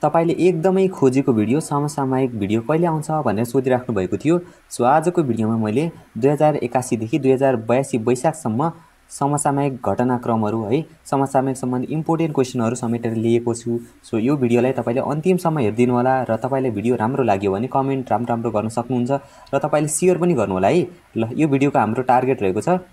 तपाईले एकदमै खोजेको भिडियो समसामयिक भिडियो कहिले आउँछ भनेर सोधिराख्नु भएको थियो। सो आजको भिडियोमा मैले 2081 देखि 2082 वैशाखसम्म समसामयिक घटनाक्रमहरू है समसामयिक सम्बन्धी इम्पोर्टेन्ट क्वेशनहरू समेटेर लिएको छु। सो यो भिडियोलाई तपाईले अन्तिमसम्म हेरिदिनु होला र तपाईलाई भिडियो राम्रो लाग्यो भने कमेन्ट राम्रो गर्न सक्नुहुन्छ र तपाईले शेयर पनि गर्नु होला है। ल यो भिडियोको हाम्रो टार्गेट रहेको छ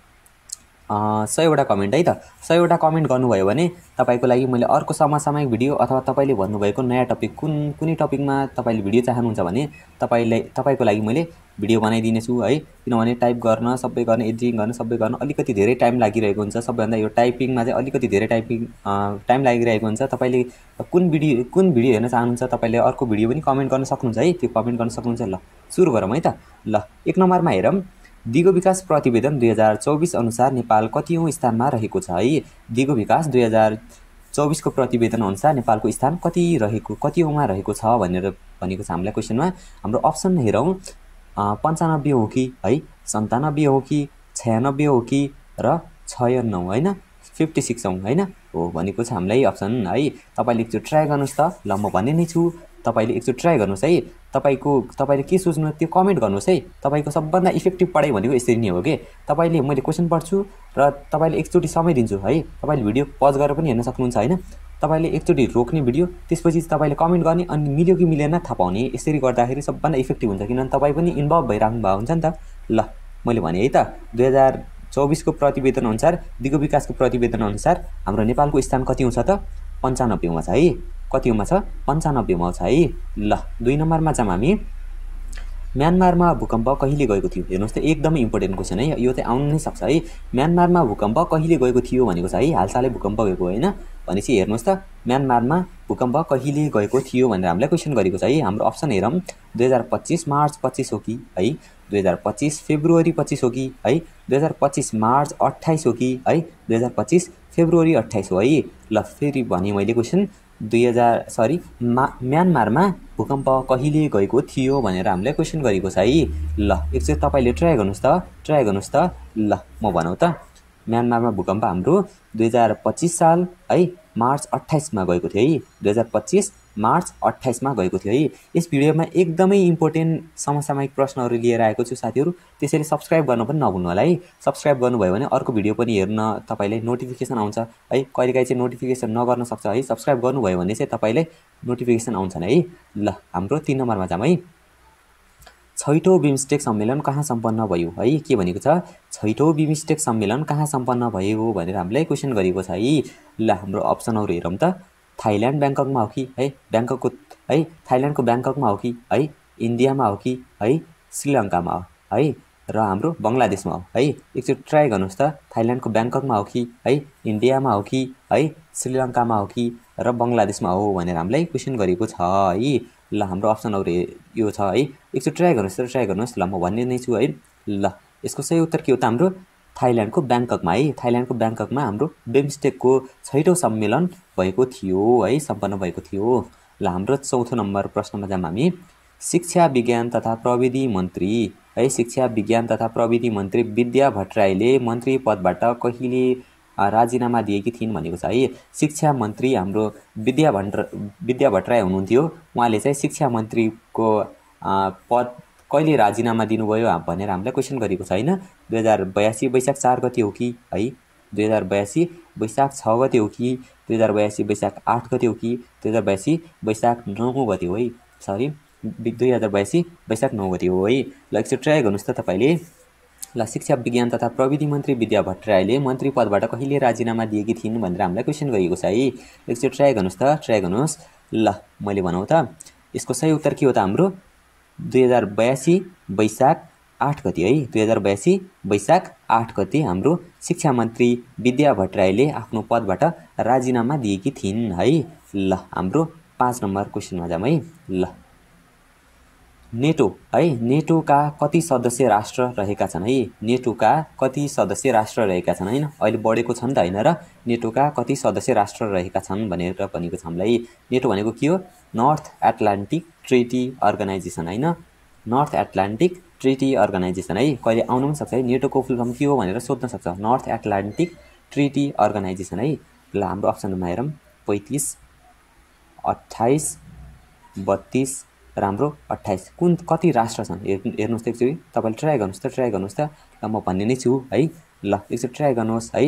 100 वटा कमेन्ट है त। 100 वटा कमेन्ट गर्नुभयो भने तपाईको लागि मैले अर्को समसामयिक भिडियो अथवा तपाईले भन्नुभएको नयाँ टपिक कुनै टपिकमा तपाईले भिडियो चाहनुहुन्छ भने तपाईको लागि मैले भिडियो बनाइदिने छु है। किनभने टाइप गर्न सबै गर्न एडिटिङ गर्न सबै गर्न अलिकति धेरै टाइम लागिरहेको हुन्छ। सबैभन्दा यो टाइपिङमा चाहिँ अलिकति धेरै टाइम लागिरहेको हुन्छ। तपाईले कुन भिडियो हेर्न चाहनुहुन्छ तपाईले अर्को भिडियो पनि कमेन्ट गर्न सक्नुहुन्छ है। त्यो कमेन्ट गर्न सक्नुहुन्छ। ल सुरु गरौँ है त। ल 1 नम्बरमा हेरौँ। दिगो विकास प्रतिवेदन 2024 अनुसार नेपाल कतिऔं स्थानमा रहेको छ है। दिगो विकास 2024 को प्रतिवेदन अनुसार नेपालको स्थान कतिऔंमा रहेको छ भनेर भनेको छ हामीलाई क्वेशनमा। हाम्रो अप्सन हेरौँ 95 हो कि है, 97 हो कि, 96 हो कि र 96 हैन 56 औं हैन हो भनेको छ हामीलाई अप्सन है। तपाईले एकचोटि ट्राई गर्नुस् त। ल म भन्ने नै छु, तपाईले एकचोटि ट्राई गर्नुस् है। तपाईले के सोच्नु त्यो कमेन्ट गर्नुस् है। तपाईको सबभन्दा इफेक्टिभ पढाइ भनेको यसरी नै हो के। तपाईले मैले क्वेशन पढ्छु र तपाईले एकचोटि समय दिन्छु है। तपाईले भिडियो पज गरेर पनि हेर्न सक्नुहुन्छ हैन। तपाईले एकचोटि रोक्ने भिडियो, त्यसपछि तपाईले कमेन्ट गर्ने अनि मिल्यो कि मिलेन थाहा पाउने। यसरी गर्दाखेरि सबभन्दा इफेक्टिभ हुन्छ किनभने तपाई पनि इन्भल्भ भइराख्नु भएको हुन्छ नि त। ल मैले भने है त 2024 को प्रतिवेदन अनुसार दिगो विकासको प्रतिवेदन अनुसार हाम्रो नेपालको स्थान कति हुन्छ त 95 मा छ है। कतिमा छ 95 मा छ है। ल 2 नम्बरमा चाहिँ हामी म्यानमारमा भूकम्प कहिले गएको थियो। हेर्नुस् त एकदमै इम्पोर्टेन्ट क्वेशन है। यो चाहिँ आउन नै सक्छ है। म्यानमारमा भूकम्प कहिले गएको थियो भनेको छ है। हालसालै भूकम्प गएको हैन भनेपछि हेर्नुस् त म्यानमारमा भूकम्प कहिले गएको थियो भनेर हामीलाई क्वेशन गरेको छ है। हाम्रो अप्सन हेरौँ 2025 मार्च 25 हो कि है, 2025 फेब्रुअरी 25 हो कि है, 2025 मार्च 28 हो कि है, 2025 फेब्रुअरी 28 हो है। ल फेरि भने मैले क्वेशन म्यानमारमा भूकम्प कहिले गएको थियो भनेर हामीलाई क्वेशन गरेको छ है। ल एकचोटि तपाईले ट्राई गर्नुस् त। ल म भनौँ त। म्यानमारमा भूकम्प हाम्रो 2025 साल है मार्च 28 मा गएको थियो है। 2025 मार्च 28 मा गएको थियो है। यस भिडियोमा एकदमै इम्पोर्टेन्ट समसामयिक प्रश्नहरू लिएर आएको छु साथीहरू। त्यसैले सब्स्क्राइब गर्न पनि नभुल्नु होला है। सब्स्क्राइब गर्नुभयो भने अर्को भिडियो पनि हेर्न तपाईलाई नोटिफिकेसन आउँछ है। कहिलेकाहीँ चाहिँ नोटिफिकेसन नगर्न सक्छ है। सब्स्क्राइब गर्नुभयो भने चाहिँ तपाईलाई नोटिफिकेसन आउँछ है। ल हाम्रो 3 नम्बरमा जाम है। 6औं बिमस्टेक सम्मेलन कहाँ सम्पन्न भयो है। के भनेको छ 6औं बिमस्टेक सम्मेलन कहाँ सम्पन्न भयो भनेर हामीलाई क्वेशन गरेको छ है। ल हाम्रो अप्सनहरु हेरौँ त। थाइल्यान्ड ब्याङ्ककमा हो कि है, थाइल्यान्डको ब्याङ्ककमा हो कि है, इन्डियामा हो कि है, श्रीलङ्कामा हो है र हाम्रो बङ्गलादेशमा हो है। एकचोटि ट्राई गर्नुस् त। थाइल्यान्डको ब्याङ्ककमा हो कि है, इन्डियामा हो कि है, श्रीलङ्कामा हो कि र बङ्गलादेशमा हो भनेर हामीलाई क्वेशन गरेको छ है। ल हाम्रो अप्सनहरु यो छ है। एकचोटि ट्राई गर्नुस्। ल म भन्ने नै छु है। ल यसको सही उत्तर के हो त हाम्रो थाइल्यान्डको ब्याङ्ककमा है। थाइल्यान्डको ब्याङ्ककमा हाम्रो बिमस्टेकको 6औं सम्मेलन भएको थियो है, सम्पन्न भएको थियो। ल हाम्रो 4थो नम्बर प्रश्नमा जाम हामी। शिक्षा विज्ञान तथा प्रविधि मन्त्री है, शिक्षा विज्ञान तथा प्रविधि मन्त्री विद्या भट्टराईले मन्त्री पदबाट कहिले राजीनामा दिएकी थिइन् भनेको छ है। शिक्षा मन्त्री हाम्रो विद्या भट्टराई हुनुहुन्थ्यो। उहाँले चाहिँ शिक्षा मन्त्रीको पद कहिले राजीनामा दिनुभयो भनेर हामीलाई क्वेशन गरेको छ हैन। 2082 वैशाख 4 गते हो कि है, 2082 वैशाख 6 गते हो कि, 2082 वैशाख 8 गते हो कि, 2082 वैशाख 9 गते हो है। सरी 2082 वैशाख 9 गते हो है। ल एकचोटि ट्राई गर्नुस् त तपाईले। ल शिक्षा विज्ञान तथा प्रविधि मन्त्री विद्या भट्टराईले मन्त्री पदबाट कहिले राजीनामा दिएकी थिइन् भनेर हामीलाई क्वेशन गरेको छ है। एकचोटि ट्राई गर्नुस्। ल मैले भनौँ त। यसको सही उत्तर के हो त हाम्रो 2082 वैशाख 8 गते है। 2082 वैशाख 8 गते हाम्रो शिक्षा मन्त्री विद्या भट्टराईले आफ्नो पदबाट राजीनामा दिएकी थिइन् है। ल हाम्रो 5 नम्बर क्वेशनमा जाम है। ल नेटो है, नेटोका कति सदस्य राष्ट्र रहेका छन् है। नेटोका कति सदस्य राष्ट्र रहेका छन् हैन। अहिले बढेको छ नि त हैन र। नेटोका कति सदस्य राष्ट्र रहेका छन् भनेर भनेको छ हामीलाई। नेटो भनेको के हो नर्थ एटलान्टिक ट्रिटी अर्गनाइजेसन हैन। नर्थ एटलान्टिक ट्रिटी अर्गनाइजेसन है। कहिले आउन पनि सक्छ है। नेटोको फुल फर्म के हो भनेर सोध्न सक्छ। नर्थ एटलान्टिक ट्रिटी अर्गनाइजेसन है। ल हाम्रो अप्सनमा हेरौँ 35, 28, 32 र हाम्रो 28 कुन कति राष्ट्र छन् हेर्नुहोस् त एकचोटि तपाईँले ट्राई गर्नुहोस् त ल म भन्ने नै छु है ल एकचोटि ट्राई गर्नुहोस् है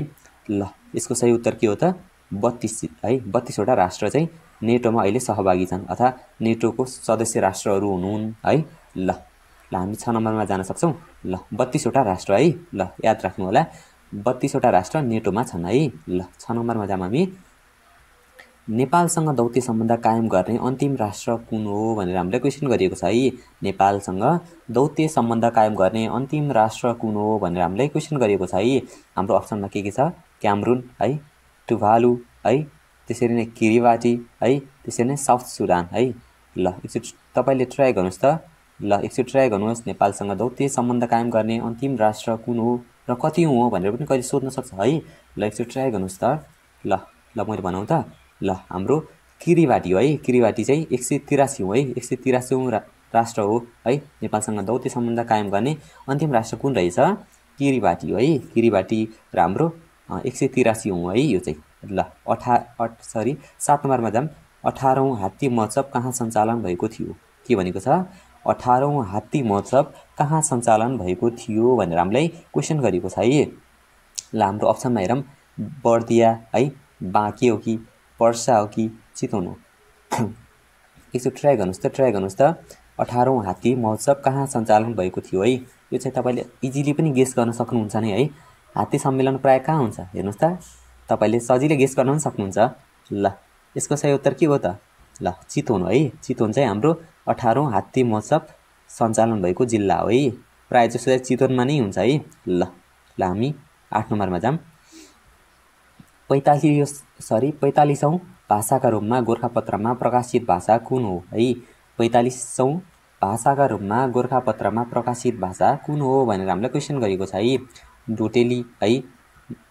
ल यसको सही उत्तर के हो त 32 है 32 वटा राष्ट्र चाहिँ नेटोमा अहिले सहभागी छन् अथवा नेटोको सदस्य राष्ट्रहरू हुनुहुन् है ल हामी 6 नम्बरमा जान सक्छौँ ल 32 वटा राष्ट्र है ल याद राख्नु होला 32 वटा राष्ट्र नेटोमा छन् है ल 6 नम्बरमा जाम हामी नेपालसँग दौत्य सम्बन्ध कायम गर्ने अन्तिम राष्ट्र कुन हो भनेर हामीले क्वेसन गरिएको छ है नेपालसँग दौत्य सम्बन्ध कायम गर्ने अन्तिम राष्ट्र कुन हो भनेर हामीले क्वेसन गरिएको छ है हाम्रो अप्सनमा के छ क्यामरुन है टुभालु है त्यसरी नै किरिबाटी है त्यसरी नै साउथ सुडान है ल एकचोटि तपाईले ट्राई गर्नुहोस् त ल एकचोटि ट्राई गर्नुहोस् नेपालसँग दौत्य सम्बन्ध कायम गर्ने अन्तिम राष्ट्र कुन हो र कति हो भनेर पनि कहिले सोध्न सक्छ है ल एकचोटि ट्राई गर्नुहोस् त ल मैले भनौँ त ल हाम्रो किरिबाटी हो है किरिबाटी चाहिँ 183 हो है 183औं राष्ट्र हो है नेपालसँग दौत्य सम्बन्ध कायम गर्ने अन्तिम राष्ट्र कुन रहेछ किरिबाटी हो है किरिबाटी र हाम्रो 183 हो है यो चाहिँ ल 7 नम्बरमा जाम 18औं हात्ती महोत्सव कहाँ सञ्चालन भएको थियो के भनेको छ 18औं हात्ती महोत्सव कहाँ सञ्चालन भएको थियो भनेर हामीलाई क्वेसन गरेको छ है ल हाम्रो अप्सनमा हेरौँ बर्दिया है बाँके हो कि पर्सा हो कि चितवन हो एकचोटि ट्राई गर्नुहोस् त 18औं हात्ती महोत्सव कहाँ सञ्चालन भएको थियो है यो चाहिँ तपाईले इजिली पनि गेस गर्न सक्नुहुन्छ नि है हात्ती सम्मेलन प्राय कहाँ हुन्छ हेर्नुहोस् त तपाईले सजिलै गेस गर्न पनि सक्नुहुन्छ ल यसको सही उत्तर के हो त ल चितवन हो है चितवन चाहिँ हाम्रो 18औं हात्ती महोत्सव सञ्चालन भएको जिल्ला हो है प्राय जसो चाहिँ चितवनमा नै हुन्छ है ल हामी 8 नम्बरमा जाम 45औं भाषाका रूपमा गोरखापत्रमा प्रकाशित भाषा कुन हो है 45औं भाषाका रूपमा गोरखापत्रमा प्रकाशित भाषा कुन हो भनेर हामीलाई क्वेसन गरेको छ है डोटेली है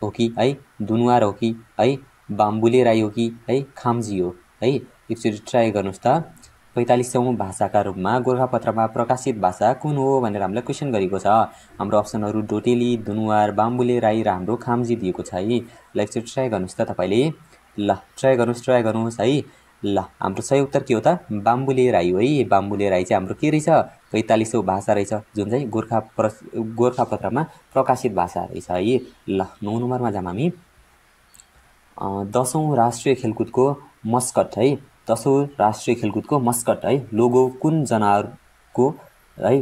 हो कि है दुनुवार हो कि है बाम्बुले राई हो कि है खाम्जी हो है एकचोटि ट्राई गर्नुहोस् त 45औं भाषाका रूपमा गोरखापत्रमा प्रकाशित भाषा कुन हो भनेर हामीलाई क्वेसन गरेको छ हाम्रो अप्सनहरू डोटेली दुनुवार बाम्बुले राई र हाम्रो खाम्जी दिएको छ है ल एकचोटि ट्राई गर्नुहोस् त तपाईले ल ट्राई गर्नुहोस् है ल हाम्रो सही उत्तर के हो त बाम्बुले राई हो है बाम्बुले राई चाहिँ हाम्रो के रहेछ 45औं भाषा रहेछ जुन चाहिँ गोरखापत्रमा प्रकाशित भाषा रहेछ है ल 9 नम्बरमा जाम हामी 10औं राष्ट्रिय खेलकुदको मस्कट है 10औं राष्ट्रिय खेलकुदको मस्कट है लोगो कुन जनावरको है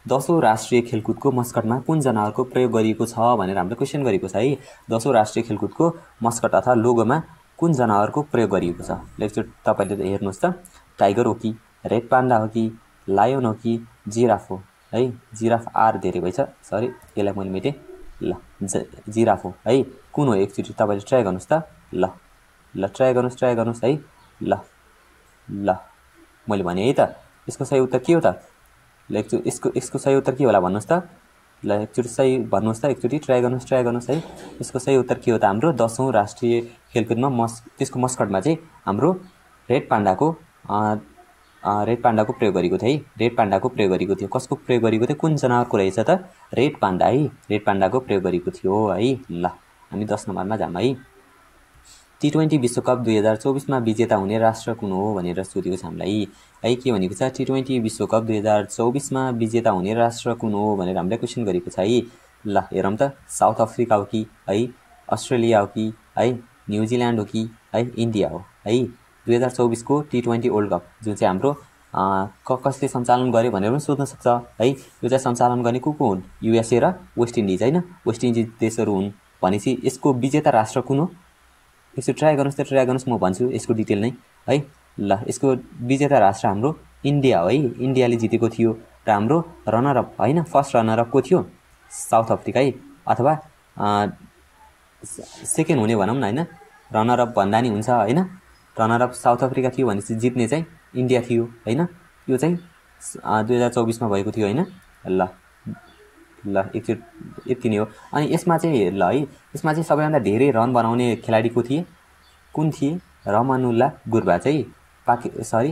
10औं राष्ट्रिय खेलकुदको मस्कटमा कुन जनावरको प्रयोग गरिएको छ भनेर हामीले क्वेसन गरेको छ है 10औं राष्ट्रिय खेलकुदको मस्कट अथवा लोगोमा कुन जनावरको प्रयोग गरिएको छ एकचोटि तपाईले हेर्नुहोस् त टाइगर हो कि रेड पान्डा हो कि लायन हो कि जिराफ हो है जिराफ आर धेरै भएछ सरी यसलाई मैले मेटेँ ल जिराफ हो है कुन हो एकचोटि तपाईले ट्राई गर्नुहोस् त ल ट्राई गर्नुहोस् है ल मैले भने है त यसको सही उत्तर के हो त ल यसको सही उत्तर के होला भन्नुहोस् त ल एकचोटि सही भन्नुहोस् त एकचोटि ट्राई गर्नुहोस् है यसको सही उत्तर के हो त हाम्रो 10औं राष्ट्रिय खेलकुदमा त्यसको मस्कटमा चाहिँ हाम्रो रेड पान्डाको प्रयोग गरेको थियो है रेड पान्डाको प्रयोग गरेको थियो कसको प्रयोग गरेको थियो कुन जनावरको रहेछ त रेड पान्डा है रेड पान्डाको प्रयोग गरेको थियो है ल हामी 10 नम्बरमा जाम है T20 विश्वकप 2024 मा विजेता हुने राष्ट्र कुन हो भनेर सोधेको छ हामीलाई है के भनेको छ T20 विश्वकप 2024 मा विजेता हुने राष्ट्र कुन हो भनेर हामीले क्वेसन गरेको छ है ल हेरौँ त साउथ अफ्रिका हो कि है अस्ट्रेलिया हो कि है न्युजिल्यान्ड हो कि है इन्डिया हो है 2024 को T20 वर्ल्ड कप जुन चाहिँ हाम्रो कसले सञ्चालन गर्यो भनेर पनि सोध्न सक्छ है यो चाहिँ सञ्चालन गर्ने को हुन् युएसए र वेस्ट इन्डिज हैन वेस्ट इन्डिज देशहरू हुन् भनेपछि यसको विजेता राष्ट्र कुन हो यसो ट्राई गर्नुहोस् म भन्छु यसको डिटेल नै है ल यसको विजेता राष्ट्र हाम्रो इन्डिया हो है इन्डियाले जितेको थियो र हाम्रो रनर अप हैन फर्स्ट रनर अप को थियो साउथ अफ्रिका है अथवा सेकेन्ड हुने भनौँ न हैन रनर अप भन्दा नि हुन्छ हैन रनर अप साउथ अफ्रिका थियो भनेपछि जित्ने चाहिँ इन्डिया थियो हैन यो चाहिँ 2024 मा भएको थियो हैन ल एकचोटि यति नै हो अनि यसमा चाहिँ ल है यसमा चाहिँ सबैभन्दा धेरै रन बनाउने खेलाडी को थिए कुन थिए रहमानुल्लाह गुरबाज चाहिँ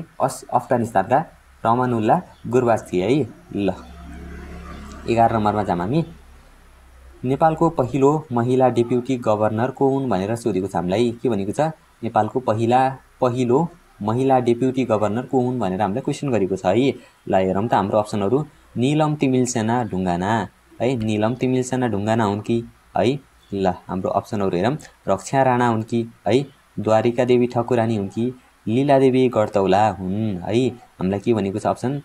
अफगानिस्तानका रहमानुल्लाह गुरबाज थिए है ल 11 नम्बरमा जाम हामी नेपालको पहिलो महिला डेप्युटी गभर्नर को हुन् भनेर सोधेको छ हामीलाई के भनेको छ नेपालको पहिलो महिला डेप्युटी गभर्नर को हुन् भनेर हामीलाई क्वेसन गरेको छ है। ल हेरौँ त हाम्रो अप्सनहरू। नीलम तिमिल्सेना ढुङ्गाना है, नीलम तिमिल्सेना ढुङ्गाना हुन् कि है। ल हाम्रो अप्सनहरू हेरौँ। रक्षा राणा हुन् कि है, द्वारिका देवी ठकुरानी हुन् कि लीला देवी गढतौला हुन् है। हामीलाई के भनेको छ अप्सन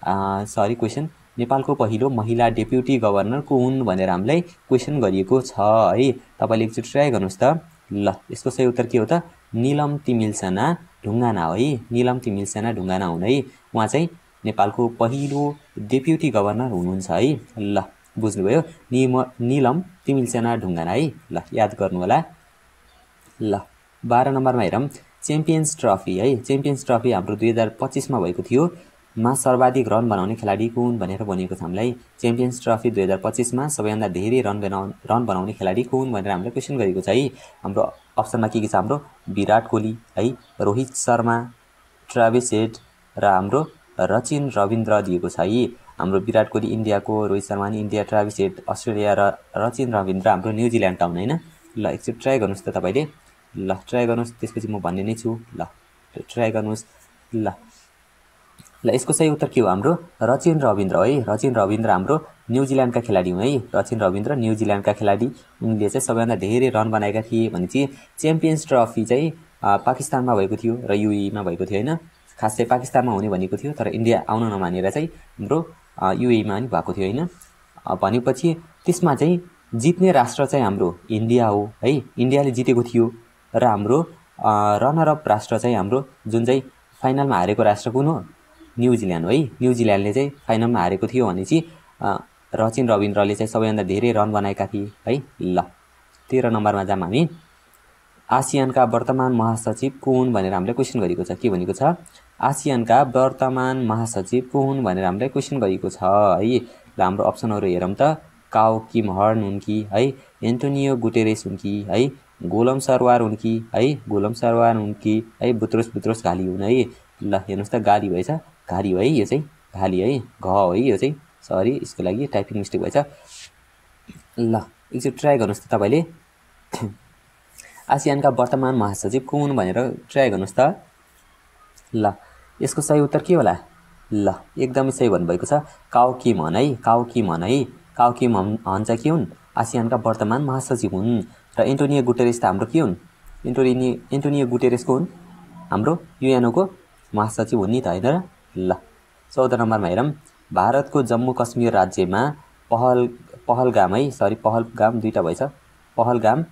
क्वेसन, नेपालको पहिलो महिला डेप्युटी गभर्नर को हुन् भनेर हामीलाई क्वेसन गरिएको छ है। तपाईँले एकचोटि ट्राई गर्नुहोस् त। ल यसको सही उत्तर के हो त? नीलम तिमिल्सेना ढुङ्गाना हो है। नीलम तिमिल्सेना ढुङ्गाना हुन् है। उहाँ चाहिँ नेपालको पहिलो डेप्युटी गभर्नर हुनुहुन्छ है। ल बुझ्नुभयो, नीलम तिमिल्सेना ढुङ्गाना है। ल याद गर्नु होला। ल 12 नम्बरमा हेरौँ। च्याम्पियन्स ट्रफी है, च्याम्पियन्स ट्रफी हाम्रो 2025 मा भएको थियो। मा सर्वाधिक रन बनाउने खेलाडी कुन भनेर भनिएको छ हामीलाई। च्याम्पियन्स ट्रफी 2025 मा सबैभन्दा धेरै रन बनाउने खेलाडी कुन भनेर हामीलाई क्वेसन गरेको छ है। हाम्रो अप्सनमा के छ हाम्रो? विराट कोहली है, रोहित शर्मा, ट्राभिस हेड र हाम्रो रचिन रविन्द्र दिएको छ है। हाम्रो विराट कोहली इन्डियाको, रोहित शर्मा नि इन्डिया, ट्राभिस हेड अस्ट्रेलिया र रचिन रविन्द्र हाम्रो न्युजिल्यान्ड टाउन हैन। ल एकचोटि ट्राई गर्नुहोस् त तपाईँले। ल ट्राई गर्नुहोस्, त्यसपछि म भन्ने नै छु। ल ट्राई गर्नुहोस्। ल यसको सही उत्तर के हो हाम्रो? रचिन रविन्द्र है। रचिन रविन्द्र हाम्रो न्युजिल्यान्डका खेलाडी हुन् है। रचिन रविन्द्र न्युजिल्यान्डका खेलाडी, उनले चाहिँ सबैभन्दा धेरै रन बनाएका थिए भने चाहिँ च्याम्पियन्स ट्रफी चाहिँ पाकिस्तानमा भएको थियो र युएईमा भएको थियो हैन। खास चाहिँ पाकिस्तानमा हुने भनेको थियो, तर इन्डिया आउन नमानेर चाहिँ हाम्रो युएईमा नि भएको थियो हैन। भनेपछि त्यसमा चाहिँ जित्ने राष्ट्र चाहिँ हाम्रो इन्डिया हो है। इन्डियाले जितेको थियो र हाम्रो रनर अप राष्ट्र चाहिँ हाम्रो जुन चाहिँ फाइनलमा हारेको राष्ट्र कुन हो? न्युजिल्यान्ड हो है। न्युजिल्यान्डले चाहिँ फाइनलमा हारेको थियो भने चाहिँ रचिन रविन्द्रले चाहिँ सबैभन्दा धेरै रन बनाएका थिए है। ल 13 नम्बरमा जाम हामी। आसियानका वर्तमान महासचिव को हुन् भनेर हामीलाई क्वेसन गरेको छ। के भनेको छ? आसियानका वर्तमान महासचिव को हुन् भनेर हामीलाई क्वेसन गरेको छ है। ल हाम्रो अप्सनहरू हेरौँ त। काओ किम हर्न हुन् कि है, एन्टोनियो गुटेरेस हुन् कि है, गोलम सरवार हुन् कि है, गोलम सरवार हुन् कि है, बुत्रोस घाली हुन् है। ल हेर्नुहोस् त, गाली भएछ, घाली हो है, यो चाहिँ घाली है, घ हो है यो चाहिँ। सरी, यसको लागि टाइपिङ मिस्टेक भएछ। ल एकचोटि ट्राई गर्नुहोस् त तपाईँले। आसियानका वर्तमान महासचिव को हुन् भनेर ट्राई गर्नुहोस् त। ल यसको सही उत्तर के होला? ल एकदमै सही भन्नुभएको छ। काओ किम हन है। काओ किम हन है। काओ किम हन चाहिँ के हुन्? आसियानका वर्तमान महासचिव हुन्। र एन्टोनियो गुटेरेस त हाम्रो के हुन्? एन्टोनियो गुटेरेस को हुन्? हाम्रो युएनओको महासचिव हुन् नि त हैन र। ल 14 नम्बरमा हेरौँ। भारतको जम्मू कश्मीर राज्यमा पहलगाम है, पहलगाम दुईटा भएछ। पहलगाम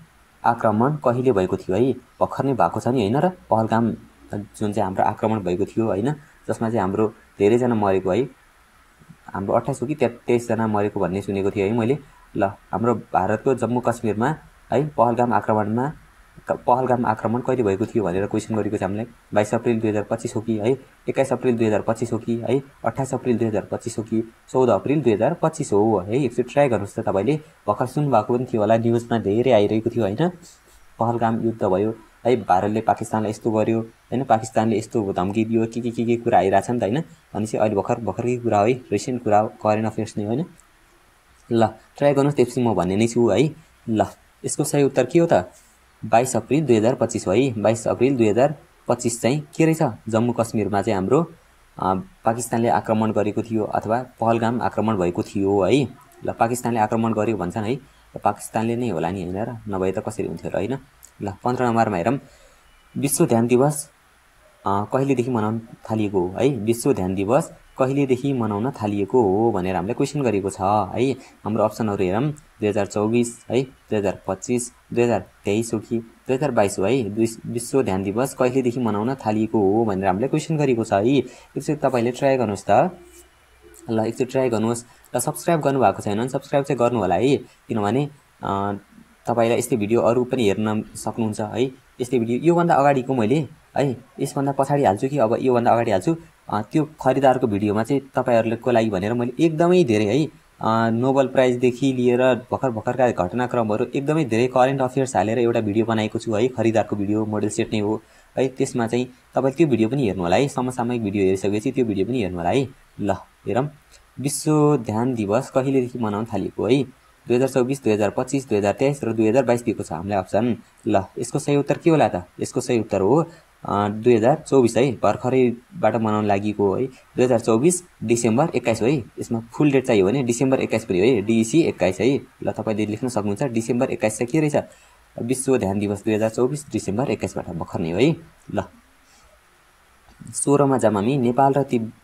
आक्रमण कहिले भएको थियो है? भर्खर नै भएको छ नि हैन र। पहलगाम जुन चाहिँ हाम्रो आक्रमण भएको थियो हैन, जसमा चाहिँ हाम्रो धेरैजना मरेको है। हाम्रो 28 हो कि 23 जना मरेको भन्ने सुनेको थिएँ है मैले। ल हाम्रो भारतको जम्मू कश्मीरमा है पहलगाम आक्रमण कहिले भएको थियो भनेर क्वेसन गरेको छ हामीलाई। 22 अप्रिल 2025 हो कि है, 21 अप्रिल 2025 हो कि है, 28 अप्रिल 2025 हो कि 14 अप्रिल 2025 हो है। एकचोटि ट्राई गर्नुहोस् त तपाईँले। भर्खर सुन्नुभएको पनि थियो होला, न्युजमा धेरै आइरहेको थियो हैन। पहलगाम युद्ध भयो है, भारतले पाकिस्तानलाई यस्तो गर्यो हैन, पाकिस्तानले यस्तो धम्की दियो, के कुरा आइरहेछ नि त हैन। भनेपछि अहिले भर्खरकै कुरा हो है, रिसेन्ट कुरा हो, करेन्ट अफेयर्स नै हैन। ल ट्राई गर्नुहोस्, त्यसपछि म भन्ने नै छु है। ल यसको सही उत्तर के हो त? 22 अप्रिल 2025 हो है। 22 अप्रिल 2025 चाहिँ के रहेछ? जम्मू कश्मीरमा चाहिँ हाम्रो पाकिस्तानले आक्रमण गरेको थियो अथवा पहलगाम आक्रमण भएको थियो है। ल पाकिस्तानले आक्रमण गर्यो भन्छन् है, पाकिस्तानले नै होला नि हैन र, नभए त कसरी हुन्थ्यो र हैन। ल 15 नम्बरमा हेरौँ। विश्व ध्यान दिवस कहिलेदेखि मनाउन थालिएको हो है? विश्व ध्यान दिवस कहिलेदेखि मनाउन थालिएको हो भनेर हामीलाई क्वेसन गरेको छ है। हाम्रो अप्सनहरू हेरौँ। 2024 है, 2025, 2023 हो कि 2022 हो है। विश्व ध्यान दिवस कहिलेदेखि मनाउन थालिएको हो भनेर हामीलाई क्वेसन गरेको छ है। एकचोटि तपाईँले ट्राई गर्नुहोस् त। ल एकचोटि ट्राई गर्नुहोस्। र सब्सक्राइब गर्नुभएको छैन भने सब्सक्राइब चाहिँ गर्नु होला है, किनभने तपाईँलाई यस्तै भिडियो अरू पनि हेर्न सक्नुहुन्छ है। यस्तै भिडियो योभन्दा अगाडिको मैले है, यसभन्दा पछाडि हाल्छु कि अब योभन्दा अगाडि हाल्छु, त्यो खरिदारको भिडियोमा चाहिँ तपाईँहरूको लागि भनेर मैले एकदमै धेरै है नोबल प्राइजदेखि लिएर भर्खरका घटनाक्रमहरू एकदमै धेरै करेन्ट अफेयर्स हालेर एउटा भिडियो बनाएको छु है। खरिदारको भिडियो मोडल सेट नै हो है। त्यसमा चाहिँ तपाईँले त्यो भिडियो पनि हेर्नु होला है। समसामयिक भिडियो हेरिसकेपछि त्यो भिडियो पनि हेर्नु होला है। ल हेरौँ। विश्व ध्यान दिवस कहिलेदेखि मनाउन थालिएको है? 2024, 2025, 2023 र 2022 दिएको छ हामीलाई अप्सन। ल यसको सही उत्तर के होला त? यसको सही उत्तर हो 2024 है, भर्खरैबाट मनाउन लागिको है। 2024 डिसेम्बर 21 हो है। यसमा फुल डेट चाहियो भने डिसेम्बर 21 पनि हो है, DEC 21 है। ल तपाईले लेख्न सक्नुहुन्छ। डिसेम्बर 21 चाहिँ के रहेछ? विश्व ध्यान दिवस 2024 डिसेम्बर 21बाट भर्खर नै हो है। ल 16 मा जाम हामी। नेपाल र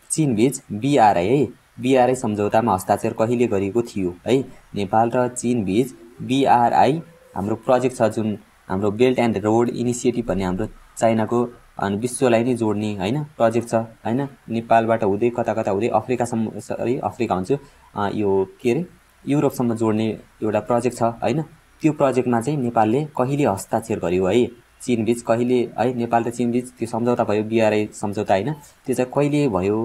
चीन बीच BRI है, BRI सम्झौतामा हस्ताक्षर कहिले गरिएको थियो है? नेपाल र चीन बीच BRI हाम्रो प्रोजेक्ट छ, जुन हाम्रो बेल्ट एन्ड रोड इनिसिएटिभ भन्ने हाम्रो चाइनाको अनि विश्वलाई नै जोड्ने हैन प्रोजेक्ट छ हैन। नेपालबाट हुँदै कता कता हुँदै अफ्रिकासम्म, सरी अफ्रिका भन्छु, यो के रे युरोपसम्म जोड्ने एउटा प्रोजेक्ट छ हैन। त्यो प्रोजेक्टमा चाहिँ नेपालले कहिले हस्ताक्षर गर्यो है? चीन बीच कहिले है? नेपाल र चीन बीच त्यो सम्झौता भयो, BRI सम्झौता हैन, त्यो चाहिँ कहिले भयो?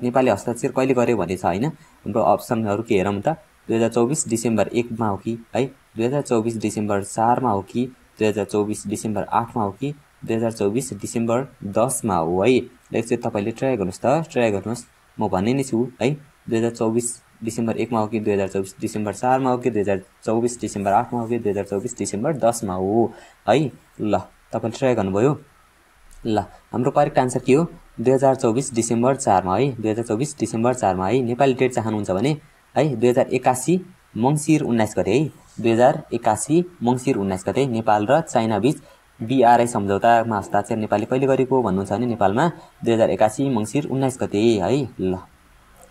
नेपालले हस्ताक्षर कहिले गर्यो भन्ने छ हैन। हाम्रो अप्सनहरु के हेरौँ त? 2024 डिसेम्बर 1 मा हो कि है? 2024 डिसेम्बर 4 मा हो कि? 2024 डिसेम्बर 8 मा हो कि? 2024 डिसेम्बर 10 मा हो है। एकचोटि तपाईले ट्राई गर्नुस् त, ट्राई गर्नुस्। म भन्ने नै छु है। 2024 डिसेम्बर 1 मा हो कि? 2024 डिसेम्बर 4 मा हो कि? 2024 डिसेम्बर 8 मा हो कि? 2024 डिसेम्बर 10 मा हो है। ल तपाईले ट्राई गर्नुभयो। ल हाम्रो करेक्ट आन्सर के हो? 2024 डिसेम्बर 4 मा है। 2024 डिसेम्बर 4 मा है। नेपाली डेट चाहनुहुन्छ भने है 2081 मङ्सिर 19 गते है। 2081 मङ्सिर 19 गते नेपाल र चाइना बीच BRI सम्झौतामा हस्ताक्षर नेपालले कहिले गरेको भन्नुहुन्छ भने नेपालमा 2081 मङ्सिर 19 गते है। ल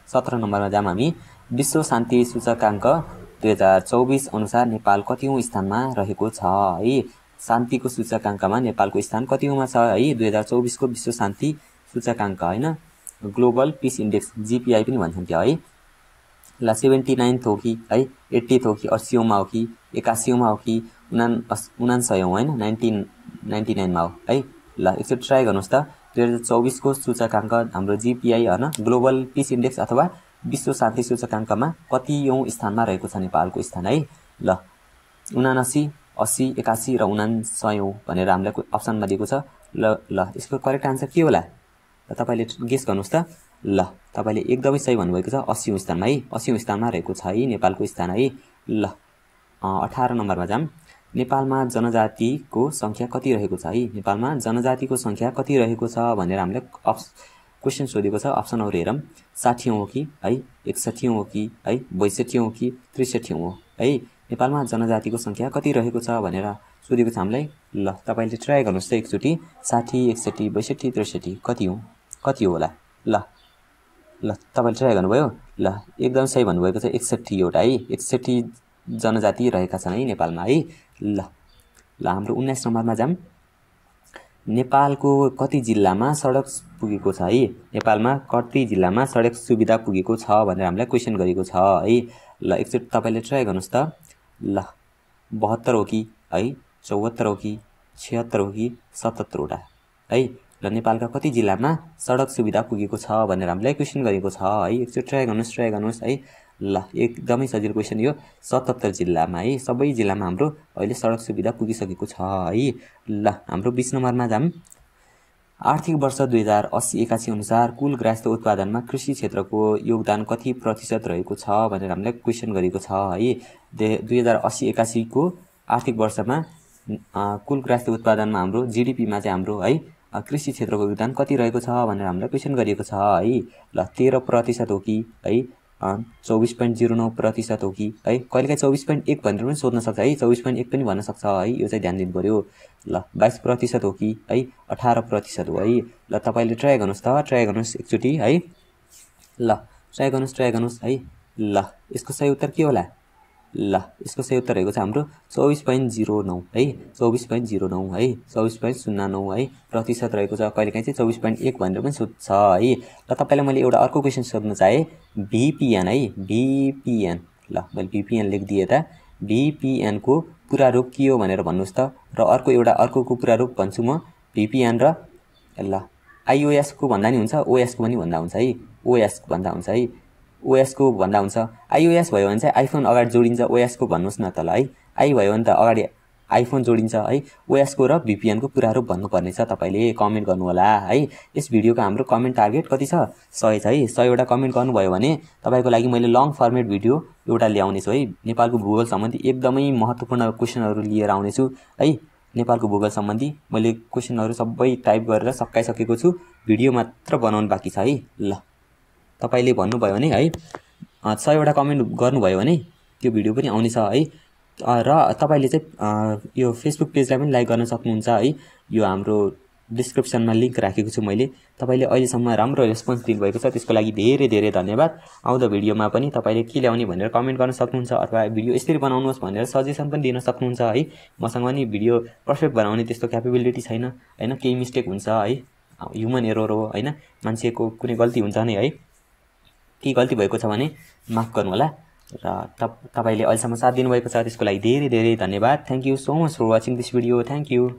17 नम्बरमा जाम हामी। विश्व शान्ति सूचकाङ्क 2024 अनुसार नेपाल कतिौं स्थानमा रहेको छ है? शान्तिको सूचकाङ्कमा नेपालको स्थान कतिौंमा छ है? 2024 को विश्व शान्ति सूचकाङ्क हैन, ग्लोबल पीस इन्डेक्स GPI पनि भन्छन् त्यो है। ल 79 हो कि है, 80 हो कि, 80 मा हो कि, 81 मा हो कि, 79 हैन, 1999 मा हो है। ल एकचोटि ट्राई गर्नुस् त। 2024 को सूचकाङ्क हाम्रो GPI हैन, ग्लोबल पीस इन्डेक्स अथवा विश्व शान्ति सूचकाङ्कमा कतिऔं स्थानमा रहेको छ नेपालको स्थान है? ल 79, 80, 81 र 79 भनेर हामीलाई अप्सनमा दिएको छ। ल यसको करेक्ट आन्सर के होला? तपाईले गेस गर्नुस् त। ल तपाईले एकदमै सही भन्नुभएको छ। 80औं स्थानमा है। 80औं स्थानमा रहेको छ है नेपालको स्थान है। ल 18 नम्बरमा जाम। नेपालमा जनजातिको संख्या कति रहेको छ है? नेपालमा जनजातिको संख्या कति रहेको छ भनेर हामीले क्वेशन सोधेको छ। अप्सनहरु हेरौँ। 60औं हो कि है, 61औं हो कि है, 62औं हो कि 63औं हो है? नेपालमा जनजातिको संख्या कति रहेको छ भनेर सोधेको छ हामीलाई। ल तपाईले ट्राई गर्नुस् त एकचोटी। 60, 61, 62, 63 कति हो? कति होला? ल तपाईले ट्राई गर्नुभयो। ल एकदम सही भन्नुभएको छ। 61 एउटा है। 61 जनजाति रहेका छन् है नेपालमा है। ल हाम्रो 19 नम्बरमा जाम। नेपालको कति जिल्लामा सडक पुगेको छ है? नेपालमा कति जिल्लामा सडक सुविधा पुगेको छ भनेर हामीलाई क्वेशन गरेको छ है। ल एकचोटि तपाईले ट्राई गर्नुस् त। ल 72 हो कि है, 74 हो कि, 76 हो कि, 77 वटा है। ल नेपालका कति जिल्लामा सडक सुविधा पुगेको छ भनेर हामीलाई क्वेशन गरेको छ है। एकचोटि ट्राई गर्नुस् है। ल एकदमै सजिलो क्वेशन यो। 77 जिल्लामा है, सबै जिल्लामा हाम्रो अहिले सडक सुविधा पुगिसकेको छ है। ल हाम्रो 20 नम्बरमा जाम। आर्थिक वर्ष 2080-81 अनुसार कुल गृहस्थ उत्पादनमा कृषि क्षेत्रको योगदान कति प्रतिशत रहेको छ भनेर हामीलाई क्वेशन गरेको छ है। 2080-81 को आर्थिक वर्षमा कुल गृहस्थ उत्पादनमा हाम्रो GDP मा चाहिँ हाम्रो है कृषि क्षेत्रको योगदान कति रहेको छ भनेर हामीलाई क्वेशन गरिएको छ है। ल 13% हो कि है, 24.09% हो कि है, कहिलेकाहीँ 24.1 भनेर पनि सोध्न सक्छ है। 24.1 पनि भन्न सक्छ है। यो चाहिँ ध्यान दिनु पर्यो। ल 22% हो कि है, 18% हो है। ल तपाईले ट्राई गर्नुस् त, ट्राई गर्नुस् एकचोटी है। ल ट्राई गर्नुस् है। ल यसको सही उत्तर के होला? ल यसको सही उत्तर रहेको छ हाम्रो 24.09 है, 24.09 है, 24.09 है प्रतिशत रहेको छ। कहिलेकाहीँ चाहिँ 24.1 भनेर पनि सोध्छ है। ल तपाईलाई मैले एउटा अर्को क्वेशन सोध्न चाहे। VPN है, VPN। ल मैले VPN लेखिदिए त। VPN को पूरा रूप के हो भनेर भन्नुस् त। र अर्कोको पूरा रूप भन्छु म। VPN र ल iOS को भन्दा नि हुन्छ, OS को पनि भन्दा हुन्छ है। OS को भन्दा हुन्छ है, OS को भन्दा हुन्छ। iOS भयो भने चाहिँ आइफोन अगाडि जोडिन्छ, OS को भन्नुस् न त ल है। आई भयो भने त अगाडि आइफोन जोडिन्छ है। OS को र VPN को पूरा रूप भन्नुपर्ने छ। तपाईले कमेन्ट गर्नु होला है। यस भिडियोको हाम्रो कमेन्ट टार्गेट कति छ? 100 छ है। 100 वटा कमेन्ट गर्नुभयो भने तपाईको लागि मैले लङ फर्मेट भिडियो एउटा ल्याउने छु है। नेपालको भूगोल सम्बन्धी एकदमै महत्त्वपूर्ण क्वेशनहरु लिएर आउने छु है। नेपालको भूगोल सम्बन्धी मैले क्वेशनहरु सबै टाइप गरेर सकाइसकेको छु। भिडियो मात्र बनाउनु बाँकी छ है। ल तपाईले भन्नुभयो भने है 100 वटा कमेन्ट गर्नुभयो भने त्यो भिडियो पनि आउने छ है। र तपाईले चाहिँ यो फेसबुक पेजलाई पनि लाइक गर्न सक्नुहुन्छ है। यो हाम्रो डिस्क्रिप्सनमा लिंक राखेको छु मैले। तपाईले अहिलेसम्म राम्रो रेस्पोन्स दिनुभएको छ, त्यसको लागि धेरै धेरै धन्यवाद। आउँदो भिडियोमा पनि तपाईले के ल्याउने भनेर कमेन्ट गर्न सक्नुहुन्छ अथवा भिडियो यसरी बनाउनुहोस् भनेर सजेसन पनि दिन सक्नुहुन्छ है। मसँग नि भिडियो पर्फेक्ट बनाउने त्यस्तो क्यापेबिलिटी छैन हैन, केही मिस्टेक हुन्छ है, ह्युमन एरर हो हैन, मान्छेको कुनै गल्ती हुन्छ नि है। के गल्ती भएको छ भने माफ गर्नु होला। र तपाईले अहिलेसम्म साथ दिनुभएको छ त्यसको लागि धेरै धेरै धन्यवाद। Thank you so much for watching this video. Thank you.